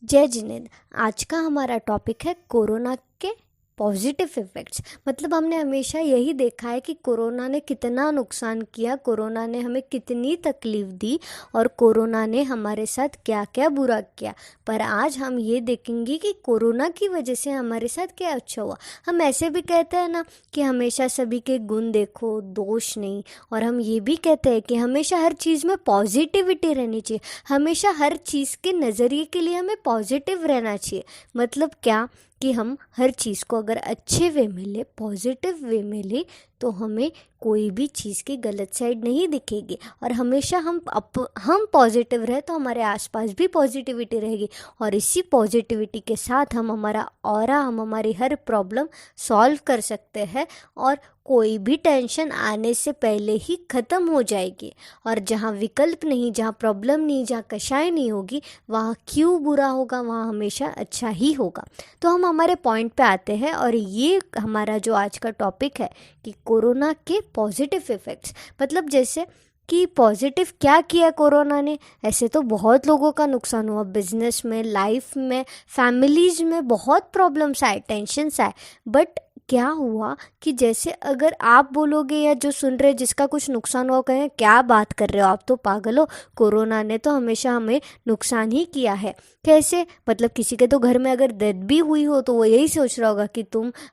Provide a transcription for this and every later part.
जय जिनेंद्र। आज का हमारा टॉपिक है कोरोना के पॉजिटिव इफ़ेक्ट्स। मतलब हमने हमेशा यही देखा है कि कोरोना ने कितना नुकसान किया, कोरोना ने हमें कितनी तकलीफ़ दी और कोरोना ने हमारे साथ क्या क्या बुरा किया। पर आज हम ये देखेंगे कि कोरोना की वजह से हमारे साथ क्या अच्छा हुआ। हम ऐसे भी कहते हैं ना कि हमेशा सभी के गुण देखो, दोष नहीं। और हम ये भी कहते हैं कि हमेशा हर चीज़ में पॉजिटिविटी रहनी चाहिए, हमेशा हर चीज़ के नज़रिए के लिए हमें पॉजिटिव रहना चाहिए। मतलब क्या कि हम हर चीज़ को अगर अच्छे वे में ले, पॉजिटिव वे में ले, तो हमें कोई भी चीज़ की गलत साइड नहीं दिखेगी। और हमेशा हम पॉजिटिव रहे तो हमारे आसपास भी पॉजिटिविटी रहेगी। और इसी पॉजिटिविटी के साथ हम हमारी हर प्रॉब्लम सॉल्व कर सकते हैं और कोई भी टेंशन आने से पहले ही ख़त्म हो जाएगी। और जहाँ विकल्प नहीं, जहाँ प्रॉब्लम नहीं, जहाँ कषाय नहीं होगी, वहाँ क्यों बुरा होगा, वहाँ हमेशा अच्छा ही होगा। तो हम हमारे पॉइंट पे आते हैं और ये हमारा जो आज का टॉपिक है कि कोरोना के पॉजिटिव इफ़ेक्ट्स। मतलब जैसे कि पॉजिटिव क्या किया कोरोना ने। ऐसे तो बहुत लोगों का नुकसान हुआ, बिजनेस में, लाइफ में, फैमिलीज़ में बहुत प्रॉब्लम्स आए, टेंशन्स आए। बट क्या हुआ कि जैसे अगर आप बोलोगे या जो सुन रहे जिसका कुछ नुकसान हुआ कहें क्या बात कर रहे हो, आप तो पागल हो, कोरोना ने तो हमेशा हमें नुकसान ही किया है। कैसे? मतलब किसी के तो घर में अगर डेथ भी हुई हो तो वो यही सोच रहा होगा कि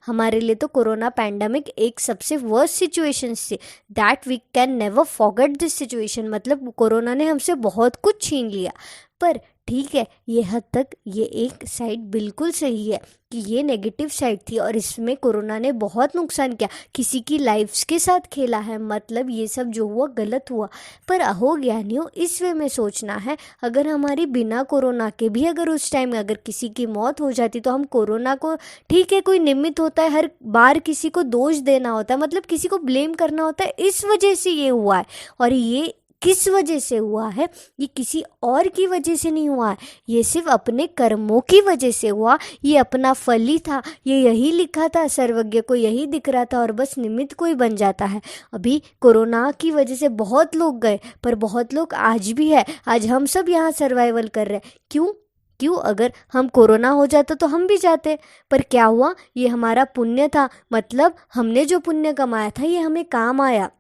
हमारे लिए तो कोरोना पैंडमिक एक सबसे वर्स्ट सिचुएशन थी, that we can never forget this situation. मतलब कोरोना ने हमसे बहुत कुछ छीन लिया। पर ठीक है, ये हद तक ये एक साइड बिल्कुल सही है कि ये नेगेटिव साइड थी और इसमें कोरोना ने बहुत नुकसान किया, किसी की लाइफ्स के साथ खेला है। मतलब ये सब जो हुआ गलत हुआ। पर हो ज्ञानियों, इस वे में सोचना है, अगर हमारी बिना कोरोना के भी अगर उस टाइम अगर किसी की मौत हो जाती तो हम कोरोना को, ठीक है कोई निमित्त होता है, हर बार किसी को दोष देना होता है, मतलब किसी को ब्लेम करना होता है, इस वजह से ये हुआ है। और ये किस वजह से हुआ है? ये किसी और की वजह से नहीं हुआ है, ये सिर्फ अपने कर्मों की वजह से हुआ। ये अपना फल ही था, ये यही लिखा था, सर्वज्ञ को यही दिख रहा था और बस निमित्त कोई बन जाता है। अभी कोरोना की वजह से बहुत लोग गए, पर बहुत लोग आज भी है। आज हम सब यहाँ सर्वाइवल कर रहे हैं। क्यों? अगर हम कोरोना हो जाता तो हम भी जाते। पर क्या हुआ? ये हमारा पुण्य था, मतलब हमने जो पुण्य कमाया था ये हमें काम आया।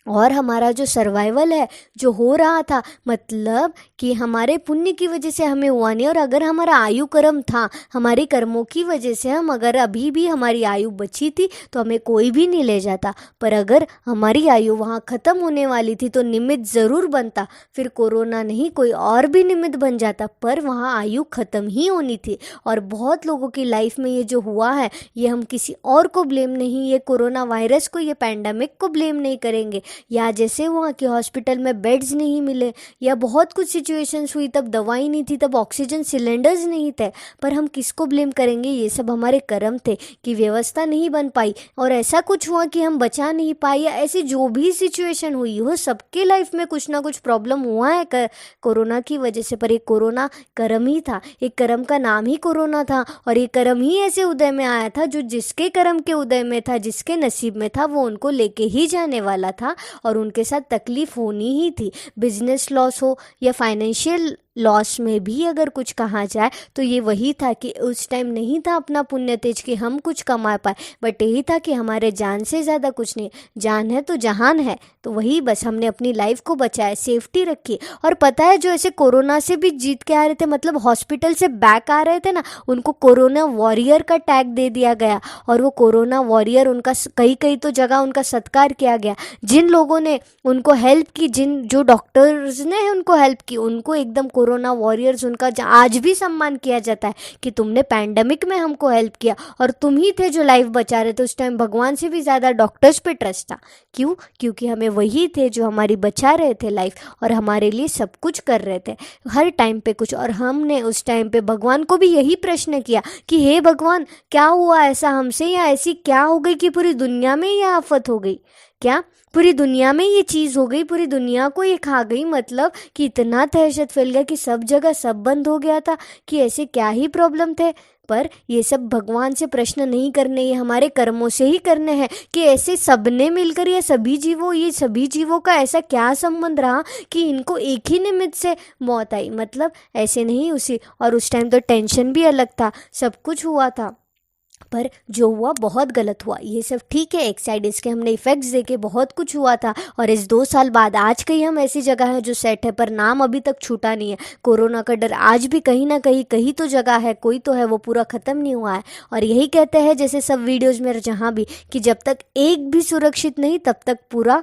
और हमारा जो सर्वाइवल है, जो हो रहा था, मतलब कि हमारे पुण्य की वजह से हमें हुआ नहीं। और अगर हमारा आयु कर्म था, हमारे कर्मों की वजह से हम अगर अभी भी हमारी आयु बची थी तो हमें कोई भी नहीं ले जाता। पर अगर हमारी आयु वहाँ ख़त्म होने वाली थी तो निमित्त ज़रूर बनता, फिर कोरोना नहीं कोई और भी निमित्त बन जाता, पर वहाँ आयु ख़त्म ही होनी थी। और बहुत लोगों की लाइफ में ये जो हुआ है, ये हम किसी और को ब्लेम नहीं, ये कोरोना वायरस को, ये पैंडमिक को ब्लेम नहीं करेंगे। या जैसे हुआ कि हॉस्पिटल में बेड्स नहीं मिले, या बहुत कुछ सिचुएशंस हुई, तब दवाई नहीं थी, तब ऑक्सीजन सिलेंडर्स नहीं थे, पर हम किसको ब्लेम करेंगे? ये सब हमारे कर्म थे कि व्यवस्था नहीं बन पाई और ऐसा कुछ हुआ कि हम बचा नहीं पाए, या ऐसी जो भी सिचुएशन हुई हो, सबके लाइफ में कुछ ना कुछ प्रॉब्लम हुआ है कोरोना की वजह से। पर एक कोरोना कर्म ही था, एक कर्म का नाम ही कोरोना था, और ये कर्म ही ऐसे उदय में आया था जो जिसके कर्म के उदय में था, जिसके नसीब में था, वो उनको लेके ही जाने वाला था और उनके साथ तकलीफ होनी ही थी। बिजनेस लॉस हो या फाइनेंशियल लॉस में भी अगर कुछ कहा जाए तो ये वही था कि उस टाइम नहीं था अपना पुण्य तेज कि हम कुछ कमा पाए, बट यही था कि हमारे जान से ज़्यादा कुछ नहीं, जान है तो जहान है। तो वही बस हमने अपनी लाइफ को बचाया, सेफ्टी रखी। और पता है जो ऐसे कोरोना से भी जीत के आ रहे थे, मतलब हॉस्पिटल से बैक आ रहे थे ना, उनको कोरोना वॉरियर का टैग दे दिया गया। और वो कोरोना वॉरियर, उनका कई कई तो जगह उनका सत्कार किया गया। जिन लोगों ने उनको हेल्प की, जो डॉक्टर्स ने उनको हेल्प की, उनको एकदम कोरोना वॉरियर्स, उनका आज भी सम्मान किया जाता है कि तुमने पैंडमिक में हमको हेल्प किया और तुम ही थे जो लाइफ बचा रहे थे। उस टाइम भगवान से भी ज़्यादा डॉक्टर्स पे ट्रस्ट था। क्यों? क्योंकि हमें वही थे जो हमारी बचा रहे थे लाइफ और हमारे लिए सब कुछ कर रहे थे हर टाइम पे कुछ। और हमने उस टाइम पे भगवान को भी यही प्रश्न किया कि हे भगवान, क्या हुआ ऐसा हमसे, या ऐसी क्या हो गई कि पूरी दुनिया में ये आफत हो गई? क्या पूरी दुनिया में ये चीज़ हो गई, पूरी दुनिया को ये खा गई, मतलब कि इतना दहशत फैल गया कि सब जगह सब बंद हो गया था कि ऐसे क्या ही प्रॉब्लम थे। पर ये सब भगवान से प्रश्न नहीं करने, ये हमारे कर्मों से ही करने हैं कि ऐसे सबने मिलकर ये सभी जीवों का ऐसा क्या संबंध रहा कि इनको एक ही निमित्त से मौत आई। मतलब ऐसे नहीं और उस टाइम तो टेंशन भी अलग था, सब कुछ हुआ था, पर जो हुआ बहुत गलत हुआ। ये सब ठीक है, एक साइड इसके हमने इफ़ेक्ट्स देखे, बहुत कुछ हुआ था। और इस 2 साल बाद आज कहीं हम ऐसी जगह है जो सेट है, पर नाम अभी तक छूटा नहीं है। कोरोना का डर आज भी कहीं ना कहीं तो जगह है, कोई तो है, वो पूरा ख़त्म नहीं हुआ है। और यही कहते हैं जैसे सब वीडियोज़ में जहाँ भी, कि जब तक एक भी सुरक्षित नहीं तब तक पूरा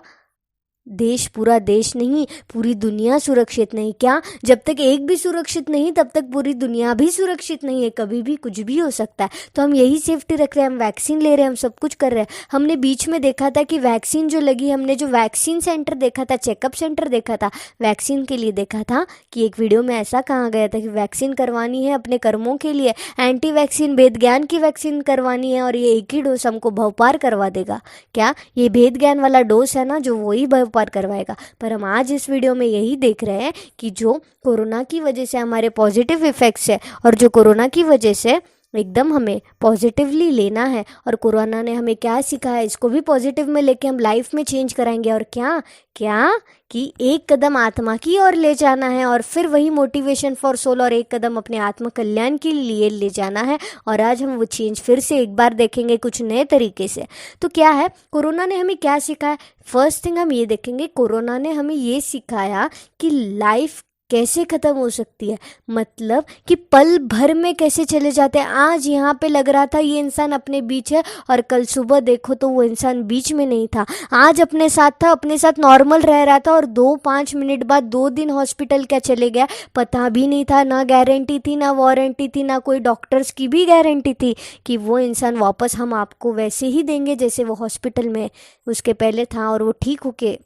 देश नहीं, पूरी दुनिया सुरक्षित नहीं। क्या जब तक एक भी सुरक्षित नहीं तब तक पूरी दुनिया भी सुरक्षित नहीं है, कभी भी कुछ भी हो सकता है। तो हम यही सेफ्टी रख रहे हैं, हम वैक्सीन ले रहे हैं, हम सब कुछ कर रहे हैं। हमने बीच में देखा था कि वैक्सीन जो लगी, हमने जो वैक्सीन सेंटर देखा था, चेकअप सेंटर देखा था, वैक्सीन के लिए देखा था कि एक वीडियो में ऐसा कहा गया था कि वैक्सीन करवानी है अपने कर्मों के लिए, एंटी वैक्सीन भेद ज्ञान की वैक्सीन करवानी है, और ये एक ही डोज हमको भवपार करवा देगा। क्या ये भेद ज्ञान वाला डोज है ना, जो वही पार करवाएगा। पर हम आज इस वीडियो में यही देख रहे हैं कि जो कोरोना की वजह से हमारे पॉजिटिव इफ़ेक्ट्स है, और जो कोरोना की वजह से एकदम हमें पॉजिटिवली लेना है, और कोरोना ने हमें क्या सिखाया इसको भी पॉजिटिव में लेके हम लाइफ में चेंज कराएंगे। और क्या कि एक कदम आत्मा की ओर ले जाना है, और फिर वही मोटिवेशन फॉर सोल, और एक कदम अपने आत्म कल्याण के लिए ले जाना है। और आज हम वो चेंज फिर से एक बार देखेंगे कुछ नए तरीके से। तो क्या है, कोरोना ने हमें क्या सिखाया? फर्स्ट थिंग हम ये देखेंगे, कोरोना ने हमें ये सिखाया कि लाइफ कैसे ख़त्म हो सकती है, मतलब कि पल भर में कैसे चले जाते हैं। आज यहाँ पे लग रहा था ये इंसान अपने बीच है, और कल सुबह देखो तो वो इंसान बीच में नहीं था। आज अपने साथ था, अपने साथ नॉर्मल रह रहा था, और 2-5 मिनट बाद 2 दिन हॉस्पिटल क्या चले गया पता भी नहीं था। ना गारंटी थी, ना वारंटी थी, ना कोई डॉक्टर्स की भी गारंटी थी कि वो इंसान वापस हम आपको वैसे ही देंगे जैसे वो हॉस्पिटल में उसके पहले था, और वो ठीक होके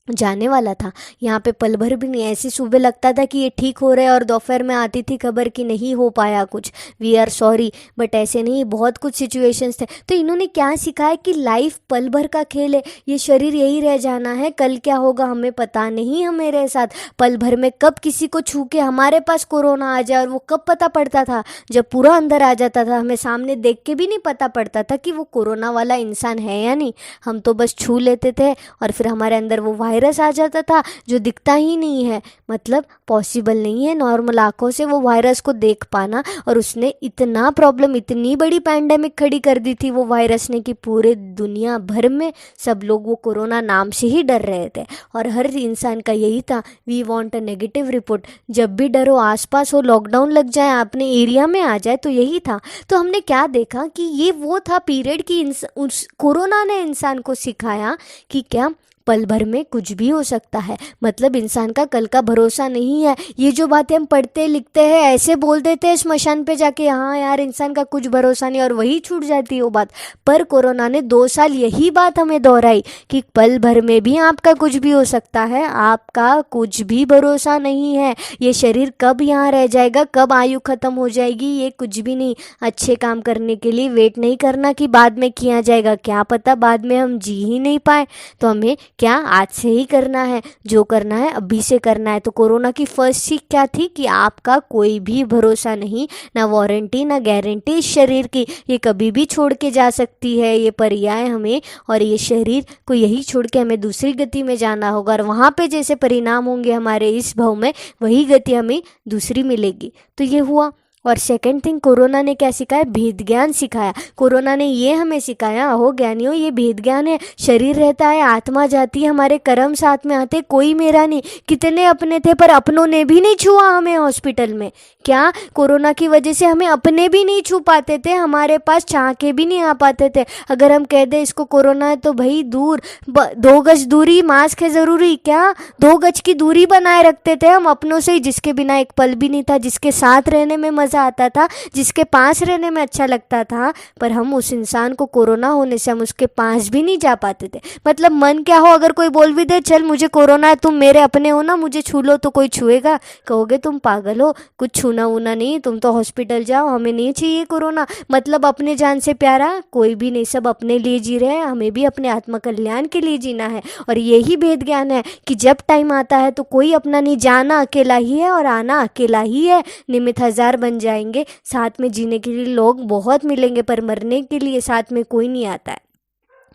जाने वाला था। यहाँ पे पल भर भी नहीं, ऐसी सुबह लगता था कि ये ठीक हो रहा है, और दोपहर में आती थी खबर कि नहीं हो पाया कुछ, वी आर सॉरी। बट ऐसे नहीं, बहुत कुछ सिचुएशंस थे। तो इन्होंने क्या सिखाया कि लाइफ पल भर का खेल है, ये शरीर यही रह जाना है, कल क्या होगा हमें पता नहीं। हम मेरे साथ पल भर में कब किसी को छू के हमारे पास कोरोना आ जाए, और वो कब पता पड़ता था, जब पूरा अंदर आ जाता था, हमें सामने देख के भी नहीं पता पड़ता था कि वो कोरोना वाला इंसान है या नहीं। हम तो बस छू लेते थे, और फिर हमारे अंदर वो वायरस आ जाता था जो दिखता ही नहीं है। मतलब पॉसिबल नहीं है नॉर्मल आंखों से वो वायरस को देख पाना, और उसने इतना प्रॉब्लम, इतनी बड़ी पैंडेमिक खड़ी कर दी थी वो वायरस ने कि पूरे दुनिया भर में सब लोग वो कोरोना नाम से ही डर रहे थे। और हर इंसान का यही था, we want a negative report. जब भी डरो, आसपास हो, लॉकडाउन लग जाए, अपने एरिया में आ जाए, तो यही था। तो हमने क्या देखा कि ये वो था पीरियड कि कोरोना ने इंसान को सिखाया कि क्या पल भर में कुछ भी हो सकता है। मतलब इंसान का कल का भरोसा नहीं है। ये जो बातें हम पढ़ते लिखते हैं, ऐसे बोल देते हैं स्मशान पे जाके, हाँ यार इंसान का कुछ भरोसा नहीं, और वही छूट जाती है वो बात। पर कोरोना ने 2 साल यही बात हमें दोहराई कि पल भर में भी आपका कुछ भी हो सकता है, आपका कुछ भी भरोसा नहीं है। ये शरीर कब यहाँ रह जाएगा, कब आयु खत्म हो जाएगी, ये कुछ भी नहीं। अच्छे काम करने के लिए वेट नहीं करना कि बाद में किया जाएगा, क्या पता बाद में हम जी ही नहीं पाए। तो हमें क्या आज से ही करना है, जो करना है अभी से करना है। तो कोरोना की फर्स्ट सीख क्या थी कि आपका कोई भी भरोसा नहीं, ना वारंटी ना गारंटी इस शरीर की, ये कभी भी छोड़ के जा सकती है, ये पर्याय हमें, और ये शरीर को यही छोड़ के हमें दूसरी गति में जाना होगा, और वहाँ पे जैसे परिणाम होंगे हमारे इस भव में, वही गति हमें दूसरी मिलेगी। तो ये हुआ। और सेकंड थिंग, कोरोना ने क्या सिखाया? भेद ज्ञान सिखाया। कोरोना ने ये हमें सिखाया, हो ज्ञानियों ये भेद ज्ञान है, शरीर रहता है, आत्मा जाती है, हमारे कर्म साथ में आते, कोई मेरा नहीं। कितने अपने थे पर अपनों ने भी नहीं छुआ हमें हॉस्पिटल में। क्या कोरोना की वजह से हमें अपने भी नहीं छू पाते थे, हमारे पास चाह के भी नहीं आ पाते थे। अगर हम कह दे इसको कोरोना है तो भाई दूर 2 गज दूरी, मास्क है ज़रूरी, क्या 2 गज की दूरी बनाए रखते थे हम अपनों से ही, जिसके बिना एक पल भी नहीं था, जिसके साथ रहने में मज़ा मज़ा आता था, जिसके पास रहने में अच्छा लगता था, पर हम उस इंसान को कोरोना होने से हम उसके पास भी नहीं जा पाते थे। मतलब मन क्या हो, अगर कोई बोल भी दे चल मुझे कोरोना है, तुम मेरे अपने हो ना, मुझे छू लो, तो कोई छुएगा? कहोगे तुम पागल हो, कुछ छूना वूना नहीं, तुम तो हॉस्पिटल जाओ, हमें नहीं चाहिए कोरोना। मतलब अपने जान से प्यारा कोई भी नहीं, सब अपने लिए जी रहे हैं, हमें भी अपने आत्मकल्याण के लिए जीना है। और यही भेद ज्ञान है कि जब टाइम आता है तो कोई अपना नहीं, जाना अकेला ही है और आना अकेला ही है। निमित हजार बन जाएंगे, साथ में जीने के लिए लोग बहुत मिलेंगे, पर मरने के लिए साथ में कोई नहीं आता है।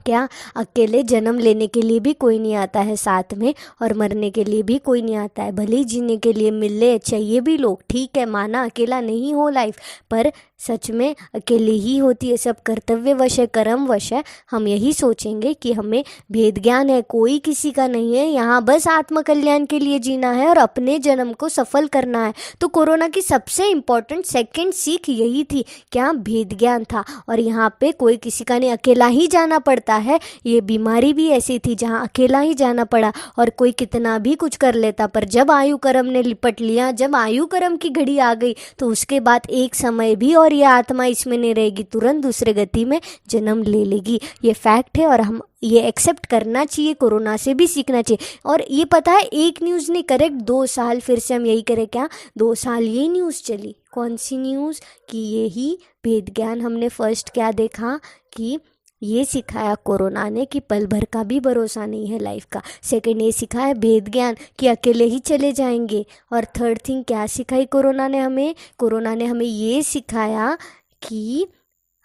क्या अकेले जन्म लेने के लिए भी कोई नहीं आता है साथ में, और मरने के लिए भी कोई नहीं आता है। भले ही जीने के लिए मिलने चाहिए भी लोग, ठीक है, माना अकेला नहीं हो लाइफ, पर सच में अकेले ही होती है। सब कर्तव्यवश है, कर्मवश है। हम यही सोचेंगे कि हमें भेद ज्ञान है, कोई किसी का नहीं है, यहाँ बस आत्मकल्याण के लिए जीना है और अपने जन्म को सफल करना है। तो कोरोना की सबसे इम्पोर्टेंट सेकंड सीख यही थी, क्या भेद ज्ञान था। और यहाँ पे कोई किसी का नहीं, अकेला ही जाना पड़ता है। ये बीमारी भी ऐसी थी जहाँ अकेला ही जाना पड़ा, और कोई कितना भी कुछ कर लेता, पर जब आयु कर्म ने लिपट लिया, जब आयु कर्म की घड़ी आ गई, तो उसके बाद एक समय भी और ये आत्मा इसमें नहीं रहेगी, तुरंत दूसरे गति में जन्म ले लेगी। ये फैक्ट है और हम ये एक्सेप्ट करना चाहिए, कोरोना से भी सीखना चाहिए। और ये पता है, एक न्यूज़ नहीं, करेक्ट 2 साल फिर से हम यही करें क्या, 2 साल ये न्यूज़ चली। कौन सी न्यूज़? कि यही भेद ज्ञान। हमने फर्स्ट क्या देखा कि ये सिखाया कोरोना ने कि पल भर का भी भरोसा नहीं है लाइफ का। सेकंड ये सिखाया भेद ज्ञान कि अकेले ही चले जाएंगे। और थर्ड थिंग क्या सिखाई कोरोना ने हमें? कोरोना ने हमें ये सिखाया कि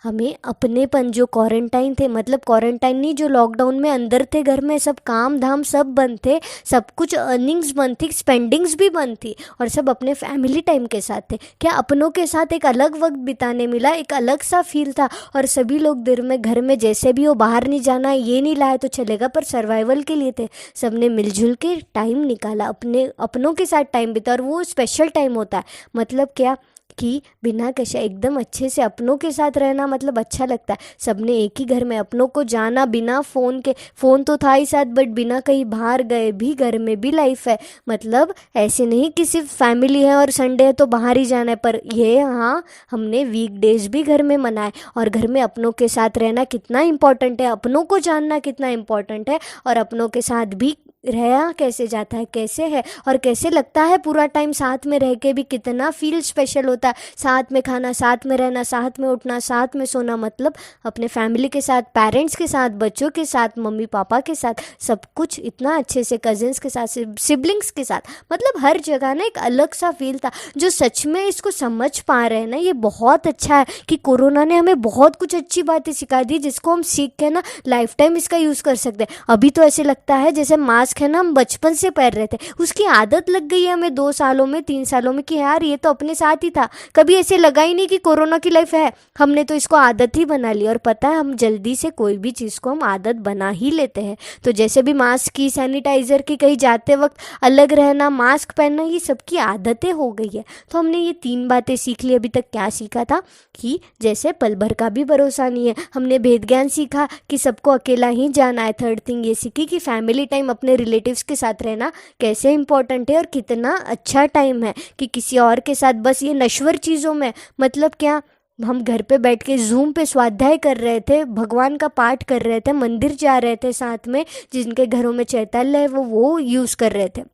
हमें अपनेपन, जो क्वारंटाइन थे, मतलब क्वारंटाइन नहीं, जो लॉकडाउन में अंदर थे घर में, सब काम धाम सब बंद थे, सब कुछ अर्निंग्स बंद थी, स्पेंडिंग्स भी बंद थी, और सब अपने फैमिली टाइम के साथ थे। क्या अपनों के साथ एक अलग वक्त बिताने मिला, एक अलग सा फील था। और सभी लोग दिन में घर में जैसे भी हो, बाहर नहीं जाना है, ये नहीं लाया तो चलेगा, पर सर्वाइवल के लिए थे। सब ने मिलजुल के टाइम निकाला, अपने अपनों के साथ टाइम बिता, और वो स्पेशल टाइम होता है। मतलब क्या कि बिना कशा एकदम अच्छे से अपनों के साथ रहना, मतलब अच्छा लगता है। सबने एक ही घर में अपनों को जाना, बिना फ़ोन के, फ़ोन तो था ही साथ, बट बिना कहीं बाहर गए भी घर में भी लाइफ है। मतलब ऐसे नहीं कि सिर्फ फैमिली है और संडे है तो बाहर ही जाना है, पर ये हाँ, हमने वीकडेज भी घर में मनाए। और घर में अपनों के साथ रहना कितना इम्पोर्टेंट है, अपनों को जानना कितना इम्पोर्टेंट है, और अपनों के साथ भी रहा कैसे जाता है, कैसे है और कैसे लगता है पूरा टाइम साथ में रह के भी, कितना फील स्पेशल होता है। साथ में खाना, साथ में रहना, साथ में उठना, साथ में सोना, मतलब अपने फैमिली के साथ, पेरेंट्स के साथ, बच्चों के साथ, मम्मी पापा के साथ, सब कुछ इतना अच्छे से, कजिन्स के साथ, सिबलिंग्स के साथ, मतलब हर जगह ना एक अलग सा फील था। जो सच में इसको समझ पा रहे हैं ना, ये बहुत अच्छा है कि कोरोना ने हमें बहुत कुछ अच्छी बातें सिखा दी, जिसको हम सीख के ना लाइफ टाइम इसका यूज़ कर सकते हैं। अभी तो ऐसे लगता है जैसे मास्क है ना, हम बचपन से पहन रहे थे, उसकी आदत लग गई है हमें 2 सालों में, 3 सालों में, कि यार ये तो अपने साथ ही था, कभी ऐसे लगा ही नहीं कि कोरोना की लाइफ है। हमने तो इसको आदत ही बना ली। और पता है, हम जल्दी से कोई भी चीज़ को हम आदत बना ही लेते हैं। तो जैसे भी मास्क की, सैनिटाइज़र की, कहीं जाते वक्त अलग रहना, मास्क पहनना, ये सबकी आदतें हो गई है। तो हमने ये 3 बातें सीख ली। अभी तक क्या सीखा था? कि जैसे पल भर का भी भरोसा नहीं है। हमने भेद ज्ञान सीखा कि सबको अकेला ही जाना है। थर्ड थिंग ये सीखी कि फैमिली टाइम, अपने रिलेटिव्स के साथ रहना कैसे इंपॉर्टेंट है और कितना अच्छा टाइम है, कि किसी और के साथ बस ये नश्वर चीज़ों में, मतलब क्या, हम घर पे बैठ के जूम पे स्वाध्याय कर रहे थे, भगवान का पाठ कर रहे थे, मंदिर जा रहे थे साथ में, जिनके घरों में चैतन्य है वो यूज़ कर रहे थे।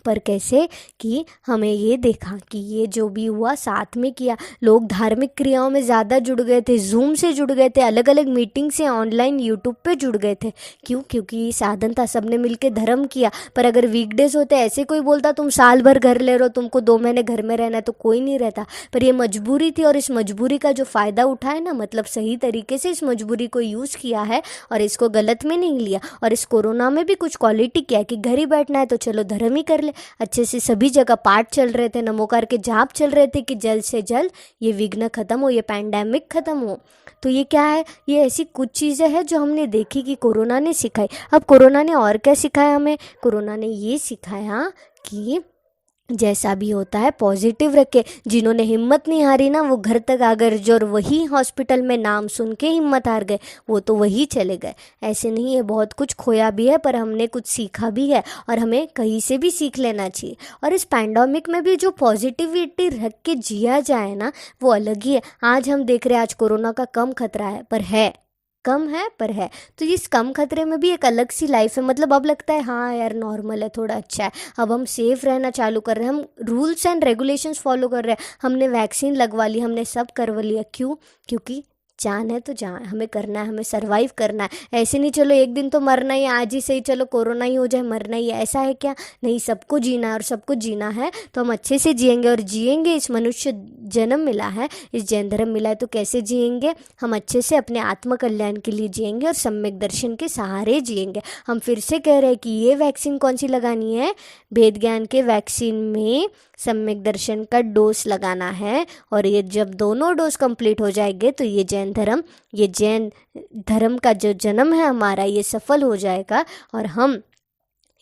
पर कैसे कि हमें ये देखा कि ये जो भी हुआ साथ में किया। लोग धार्मिक क्रियाओं में ज़्यादा जुड़ गए थे, जूम से जुड़ गए थे, अलग अलग मीटिंग से ऑनलाइन यूट्यूब पे जुड़ गए थे। क्यों? क्योंकि ये साधन था, सबने मिलके धर्म किया। पर अगर वीकडेज होते, ऐसे कोई बोलता तुम साल भर घर ले रहे हो, तुमको 2 महीने घर में रहना है, तो कोई नहीं रहता। पर ये मजबूरी थी, और इस मजबूरी का जो फ़ायदा उठाया ना, मतलब सही तरीके से इस मजबूरी को यूज़ किया है और इसको गलत में नहीं लिया। और इस कोरोना में भी कुछ क्वालिटी क्या है कि घर ही बैठना है तो चलो धर्म ही कर ले। अच्छे से सभी जगह पाठ चल रहे थे, नमोकार के जाप चल रहे थे कि जल्द से जल्द ये विघ्न खत्म हो, ये पैंडेमिक खत्म हो। तो ये क्या है? ये ऐसी कुछ चीज़ें हैं जो हमने देखी कि कोरोना ने सिखाई। अब कोरोना ने और क्या सिखाया हमें? कोरोना ने ये सिखाया कि जैसा भी होता है पॉजिटिव रखे। जिन्होंने हिम्मत नहीं हारी ना, वो घर तक आ गए, जो वही हॉस्पिटल में नाम सुन के हिम्मत हार गए, वो तो वही चले गए। ऐसे नहीं है, बहुत कुछ खोया भी है पर हमने कुछ सीखा भी है, और हमें कहीं से भी सीख लेना चाहिए। और इस पैंडमिक में भी जो पॉजिटिविटी रख के जिया जाए ना, वो अलग ही है। आज हम देख रहे हैं, आज कोरोना का कम खतरा है, पर है कम है पर है। तो इस कम खतरे में भी एक अलग सी लाइफ है। मतलब अब लगता है हाँ यार नॉर्मल है, थोड़ा अच्छा है, अब हम सेफ रहना चालू कर रहे हैं, हम रूल्स एंड रेगुलेशंस फॉलो कर रहे हैं, हमने वैक्सीन लगवा ली, हमने सब करवा लिया। क्यों? क्योंकि जान है तो जान, हमें करना है, हमें सरवाइव करना है। ऐसे नहीं चलो एक दिन तो मरना ही है, आज ही सही चलो कोरोना ही हो जाए, मरना ही है, ऐसा है क्या? नहीं, सबको जीना है, और सबको जीना है तो हम अच्छे से जिएंगे। और जिएंगे, इस मनुष्य जन्म मिला है, इस जैन धर्म मिला है, तो कैसे जिएंगे? हम अच्छे से अपने आत्म कल्याण के लिए जिएंगे और सम्यक दर्शन के सहारे जिएंगे। हम फिर से कह रहे हैं कि ये वैक्सीन कौन सी लगानी है? भेद ज्ञान के वैक्सीन में सम्यक दर्शन का डोज लगाना है। और ये जब दोनों डोज कंप्लीट हो जाएंगे तो ये जैन धर्म का जो जन्म है हमारा, ये सफल हो जाएगा। और हम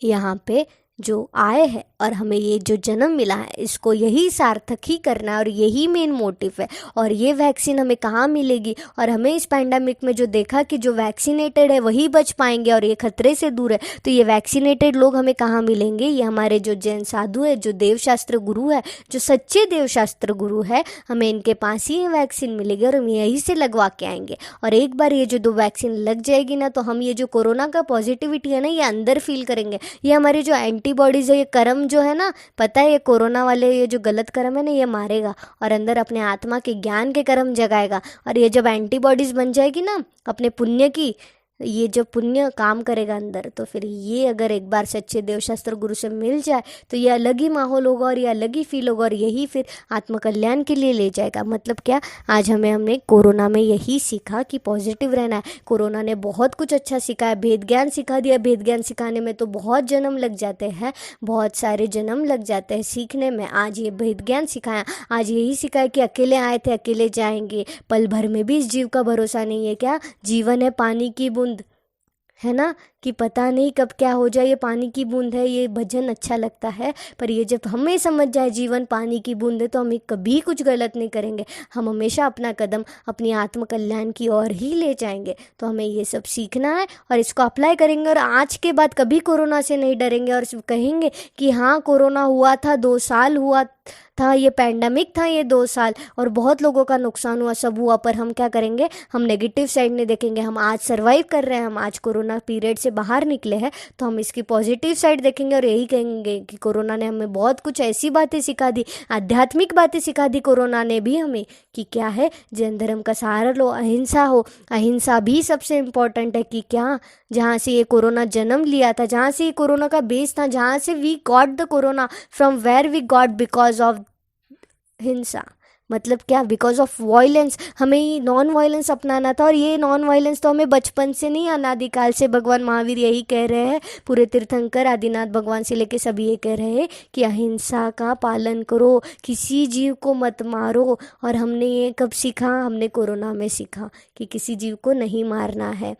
यहाँ पे जो आए हैं और हमें ये जो जन्म मिला है, इसको यही सार्थक ही करना है, और यही मेन मोटिव है। और ये वैक्सीन हमें कहाँ मिलेगी? और हमें इस पैंडेमिक में जो देखा कि जो वैक्सीनेटेड है वही बच पाएंगे और ये खतरे से दूर है, तो ये वैक्सीनेटेड लोग हमें कहाँ मिलेंगे? ये हमारे जो जैन साधु है, जो देवशास्त्र गुरु है, जो सच्चे देवशास्त्र गुरु है, हमें इनके पास ही ये वैक्सीन मिलेगी और हम यहीं से लगवा के आएंगे। और एक बार ये जो 2 वैक्सीन लग जाएगी ना, तो हम ये जो कोरोना का पॉजिटिविटी है ना, ये अंदर फील करेंगे। ये हमारी जो एंटीबॉडीज है, ये कर्म जो है ना, पता है ये कोरोना वाले ये जो गलत कर्म है ना, ये मारेगा और अंदर अपने आत्मा के ज्ञान के कर्म जगाएगा। और ये जब एंटीबॉडीज बन जाएगी ना अपने पुण्य की, ये जो पुण्य काम करेगा अंदर, तो फिर ये अगर एक बार सच्चे देवशास्त्र गुरु से मिल जाए तो ये अलग ही माहौल होगा और ये अलग ही फील होगा, और यही फिर आत्मकल्याण के लिए ले जाएगा। मतलब क्या, आज हमने कोरोना में यही सीखा कि पॉजिटिव रहना है। कोरोना ने बहुत कुछ अच्छा सिखाया, भेद ज्ञान सिखा दिया। भेद ज्ञान सिखाने में तो बहुत जन्म लग जाते हैं, बहुत सारे जन्म लग जाते हैं सीखने में। आज ये भेद ज्ञान सिखाया, आज यही सिखाया कि अकेले आए थे अकेले जाएंगे, पल भर में भी इस जीव का भरोसा नहीं है। क्या जीवन है? पानी की बूंद है ना, कि पता नहीं कब क्या हो जाए, ये पानी की बूंद है। ये भजन अच्छा लगता है, पर ये जब हमें समझ जाए जीवन पानी की बूंद है, तो हम कभी कुछ गलत नहीं करेंगे। हम हमेशा अपना कदम अपनी आत्म कल्याण की ओर ही ले जाएंगे। तो हमें ये सब सीखना है और इसको अप्लाई करेंगे, और आज के बाद कभी कोरोना से नहीं डरेंगे और कहेंगे कि हाँ कोरोना हुआ था, 2 साल हुआ था, ये पैंडेमिक था, ये 2 साल, और बहुत लोगों का नुकसान हुआ, सब हुआ, पर हम क्या करेंगे? हम नेगेटिव साइड नहीं देखेंगे। हम आज सर्वाइव कर रहे हैं, हम आज कोरोना पीरियड से बाहर निकले हैं, तो हम इसकी पॉजिटिव साइड देखेंगे और यही कहेंगे कि कोरोना ने हमें बहुत कुछ ऐसी बातें सिखा दी, आध्यात्मिक बातें सिखा दी कोरोना ने भी हमें, कि क्या है? जैन धर्म का सहारा लो, अहिंसा हो। अहिंसा भी सबसे इम्पोर्टेंट है। कि क्या, जहाँ से ये कोरोना जन्म लिया था, जहाँ से ये कोरोना का बेस था, जहाँ से we got the corona, from where we got, because of हिंसा। मतलब क्या? Because of violence. हमें ये नॉन वायलेंस अपनाना था, और ये नॉन वायलेंस तो हमें बचपन से नहीं, अनादिकाल से भगवान महावीर यही कह रहे हैं, पूरे तीर्थंकर आदिनाथ भगवान से लेके सभी ये कह रहे हैं कि अहिंसा का पालन करो, किसी जीव को मत मारो। और हमने ये कब सीखा? हमने कोरोना में सीखा कि किसी जीव को नहीं मारना है,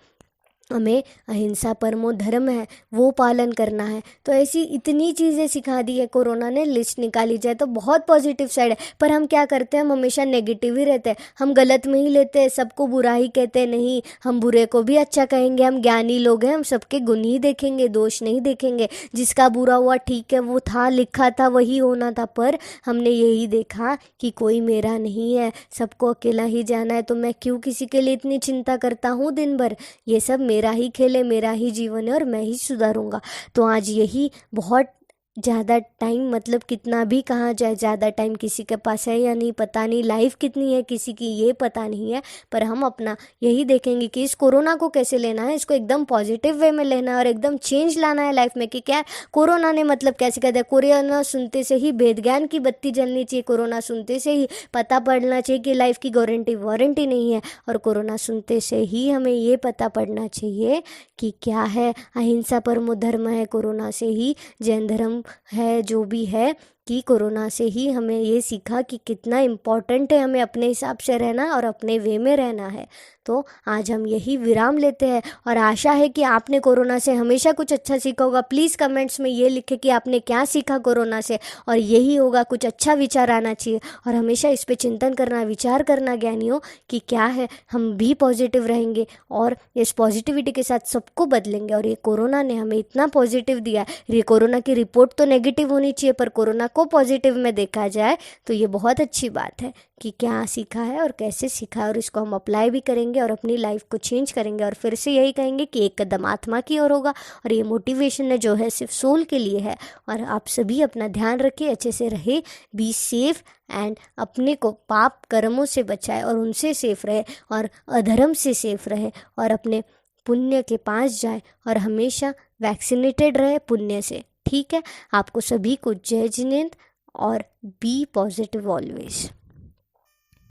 हमें अहिंसा परमो धर्म है वो पालन करना है। तो ऐसी इतनी चीज़ें सिखा दी है कोरोना ने। लिस्ट निकाली जाए तो बहुत पॉजिटिव साइड है, पर हम क्या करते हैं? हम हमेशा नेगेटिव ही रहते हैं, हम गलत में ही लेते हैं, सबको बुरा ही कहते हैं। नहीं, हम बुरे को भी अच्छा कहेंगे, हम ज्ञानी लोग हैं, हम सबके गुण ही देखेंगे, दोष नहीं देखेंगे। जिसका बुरा हुआ ठीक है, वो था, लिखा था, वही होना था, पर हमने यही देखा कि कोई मेरा नहीं है, सबको अकेला ही जाना है, तो मैं क्यों किसी के लिए इतनी चिंता करता हूँ दिन भर? ये सब मेरा ही खेल है, मेरा ही जीवन है, और मैं ही सुधारूंगा। तो आज यही बहुत ज़्यादा टाइम, मतलब कितना भी कहा जाए, ज़्यादा टाइम किसी के पास है या नहीं पता नहीं, लाइफ कितनी है किसी की ये पता नहीं है, पर हम अपना यही देखेंगे कि इस कोरोना को कैसे लेना है, इसको एकदम पॉजिटिव वे में लेना है और एकदम चेंज लाना है लाइफ में। कि क्या कोरोना ने मतलब कैसे कहते हैं, कोरोना सुनते से ही भेद ज्ञान की बत्ती जलनी चाहिए, कोरोना सुनते से ही पता पड़ना चाहिए कि लाइफ की गारंटी वारंटी नहीं है, और कोरोना सुनते से ही हमें ये पता पड़ना चाहिए कि क्या है, अहिंसा परमो धर्म है। कोरोना से ही जैन धर्म है जो भी है, कि कोरोना से ही हमें ये सीखा कि कितना इम्पॉर्टेंट है हमें अपने हिसाब से रहना और अपने वे में रहना है। तो आज हम यही विराम लेते हैं और आशा है कि आपने कोरोना से हमेशा कुछ अच्छा सीखा होगा। प्लीज़ कमेंट्स में ये लिखें कि आपने क्या सीखा कोरोना से, और यही होगा, कुछ अच्छा विचार आना चाहिए और हमेशा इस पे चिंतन करना, विचार करना ज्ञानियों कि क्या है, हम भी पॉजिटिव रहेंगे और इस पॉजिटिविटी के साथ सबको बदलेंगे। और ये कोरोना ने हमें इतना पॉजिटिव दिया है, ये कोरोना की रिपोर्ट तो नेगेटिव होनी चाहिए पर कोरोना को पॉजिटिव में देखा जाए तो ये बहुत अच्छी बात है कि क्या सीखा है और कैसे सीखा है, और इसको हम अप्लाई भी करेंगे और अपनी लाइफ को चेंज करेंगे। और फिर से यही कहेंगे कि एक कदम आत्मा की ओर होगा और ये मोटिवेशन है जो है सिर्फ सोल के लिए है। और आप सभी अपना ध्यान रखिए, अच्छे से रहे, बी सेफ एंड अपने को पाप कर्मों से बचाए और उनसे सेफ रहे और अधर्म से सेफ रहे और अपने पुण्य के पास जाए और हमेशा वैक्सीनेटेड रहे पुण्य से। ठीक है, आपको सभी को जय जिनेंद्र और बी पॉजिटिव ऑलवेज।